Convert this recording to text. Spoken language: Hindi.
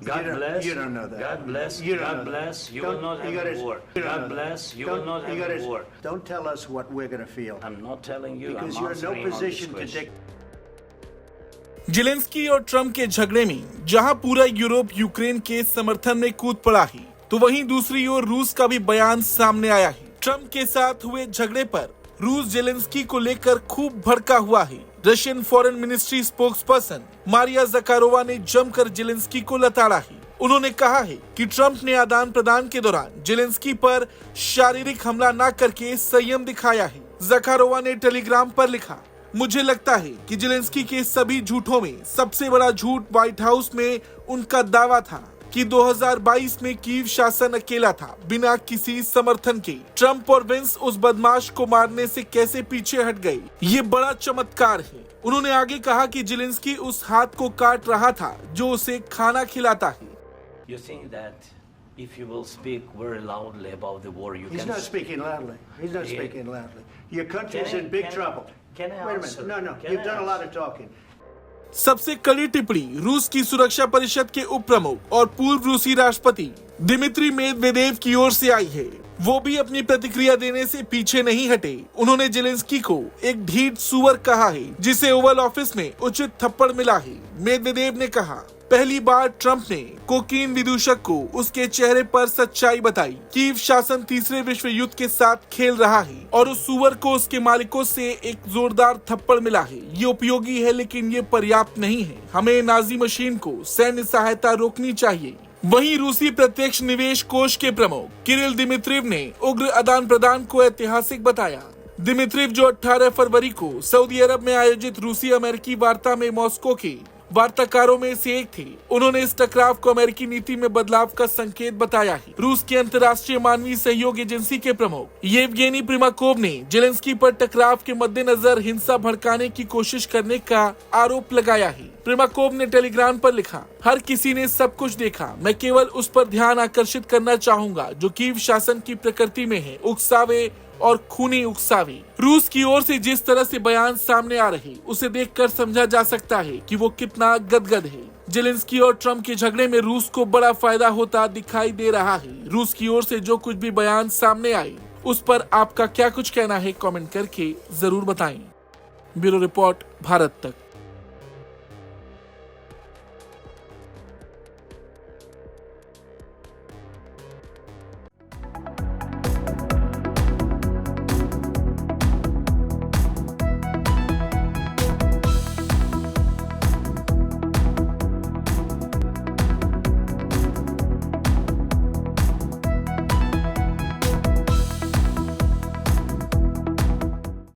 God bless. You don't know that. God bless. You don't God know bless. that. You Don't- will not you have gotta- a war. you don't God know bless. that. You will Don't- not you have a gotta- war. Don't tell us what we're going to feel. I'm not telling you. Because I'm you're in no answering on this position to question. dictate. Zelensky और ट्रंप के झगड़े में जहां पूरा यूरोप यूक्रेन के समर्थन में कूद पड़ा है, तो वहीं दूसरी ओर रूस का भी बयान सामने आया है। ट्रंप के साथ हुए झगड़े पर रूस जेलेंस्की को लेकर खूब भड़का हुआ है। Russian foreign ministry spokesperson Maria Zakharova ने जमकर जेलेंस्की को लताड़ा है। उन्होंने कहा है कि ट्रंप ने आदान प्रदान के दौरान जेलेंस्की पर शारीरिक हमला न करके संयम दिखाया है। जकारोवा ने टेलीग्राम पर लिखा, मुझे लगता है कि जेलेंस्की के सभी झूठों में सबसे बड़ा झूठ व्हाइट हाउस में उनका दावा था कि 2022 में कीव शासन अकेला था, बिना किसी समर्थन के। ट्रंप और वेंस उस बदमाश को मारने से कैसे पीछे हट गए, ये बड़ा चमत्कार है। उन्होंने आगे कहा कि जेलेंस्की उस हाथ को काट रहा था जो उसे खाना खिलाता है। You think that if you will speak very loudly about the war, you He's can. not speaking loudly. He's not Yeah. speaking loudly. Your country's Can I- in big can- trouble. can I Wait a answer? minute. No. Can You've I done a lot answer? of talking. सबसे कड़ी टिप्पणी रूस की सुरक्षा परिषद के उप प्रमुख और पूर्व रूसी राष्ट्रपति दिमित्री मेदवेदेव की ओर से आई है। वो भी अपनी प्रतिक्रिया देने से पीछे नहीं हटे। उन्होंने जेलेंस्की को एक ढीठ सुअर कहा है, जिसे ओवल ऑफिस में उचित थप्पड़ मिला है। मेदवेदेव ने कहा, पहली बार ट्रंप ने कोकीन विदूषक को उसके चेहरे पर सच्चाई बताई। कीव शासन तीसरे विश्व युद्ध के साथ खेल रहा है और उस सुअर को उसके मालिकों से एक जोरदार थप्पड़ मिला है। ये उपयोगी है, लेकिन ये पर्याप्त नहीं है। हमें नाजी मशीन को सैन्य सहायता रोकनी चाहिए। वहीं रूसी प्रत्यक्ष निवेश कोष के प्रमुख किरिल दिमित्रिव ने उग्र आदान प्रदान को ऐतिहासिक बताया। दिमित्रिव, जो 18 फरवरी को सऊदी अरब में आयोजित रूसी अमेरिकी वार्ता में मॉस्को के वार्ताकारों में से एक थे, उन्होंने इस टकराव को अमेरिकी नीति में बदलाव का संकेत बताया है। रूस की अंतर्राष्ट्रीय मानवीय सहयोग एजेंसी के प्रमुख येवगेनी प्रिमाकोव ने जेलेंस्की पर टकराव के मद्देनजर हिंसा भड़काने की कोशिश करने का आरोप लगाया है। प्रिमाकोव ने टेलीग्राम पर लिखा, हर किसी ने सब कुछ देखा, मैं केवल उस पर ध्यान आकर्षित करना चाहूंगा जो कीव शासन की प्रकृति में है, उकसावे और खूनी उकसावे। रूस की ओर से जिस तरह से बयान सामने आ रहे, उसे देखकर समझा जा सकता है कि वो कितना गदगद है। जेलेंस्की और ट्रंप के झगड़े में रूस को बड़ा फायदा होता दिखाई दे रहा है। रूस की ओर से जो कुछ भी बयान सामने आए, उस पर आपका क्या कुछ कहना है, कमेंट करके जरूर बताएं। ब्यूरो रिपोर्ट, भारत तक।